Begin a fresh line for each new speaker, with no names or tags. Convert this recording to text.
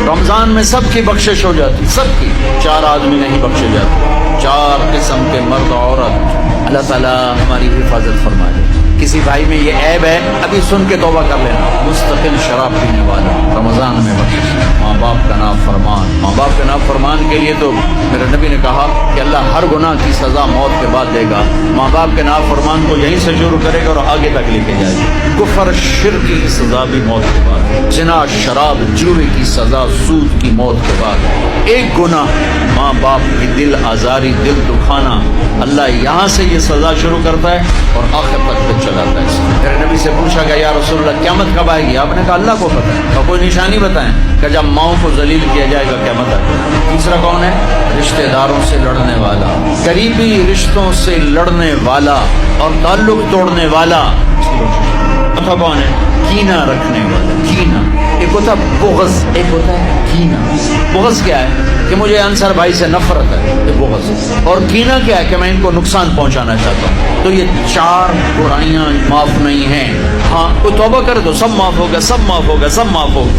رمضان میں سب کی بخشش ہو جاتی، سب کی، 4 آدمی نہیں بخشے جاتے، 4 قسم کے مرد عورت۔ اللہ تعالیٰ ہماری حفاظت فرما دے۔ کسی بھائی میں یہ عیب ہے، ابھی سن کے توبہ کر لینا، مستقل شراب پینے والا، رمضان میں بخشش، ماں باپ کا نافرمان۔ ماں باپ کے نافرمان کے لیے تو میرے نبی نے کہا کہ اللہ ہر گناہ کی سزا موت کے بعد دے گا۔ ماں باپ کے نافرمان کو یہیں سے شروع کرے گا اور آگے تک لے کے جائے گا۔ کفر شرک کی سزا بھی موت کے بعد، زنا شراب جوئے کی سزا سود کی موت کے بعد۔ ایک گناہ ماں باپ کی دل آزاری، دل دکھانا، اللہ یہاں سے یہ سزا شروع کرتا ہے اور آخر تک پہ چلاتا ہے۔ میرے نبی سے پوچھا گیا یا رسول اللہ قیامت کب آئے گی؟ آپ نے کہا اللہ کو پتہ ہے، اور کوئی نشانی بتائیں کہ جب ماؤں کو ذلیل کیا جائے گا قیامت آئے گی۔ تیسرا کون ہے؟ رشتہ داروں سے لڑنے والا، قریبی رشتوں سے لڑنے والا اور تعلق توڑنے والا۔ چوتھا کون ہے؟ کینہ رکھنے والا، کینہ۔ ایک ہوتا ہے بغض، ایک ہوتا ہے کینہ۔ بغض کیا ہے؟ کہ مجھے انصر بھائی سے نفرت ہے، یہ بغض۔ اور کینہ کیا ہے؟ کہ میں ان کو نقصان پہنچانا چاہتا ہوں۔ تو یہ 4 برائیاں معاف نہیں ہیں۔ ہاں تو توبہ کر دو، سب معاف ہوگا، سب معاف ہوگا، سب معاف ہوگا۔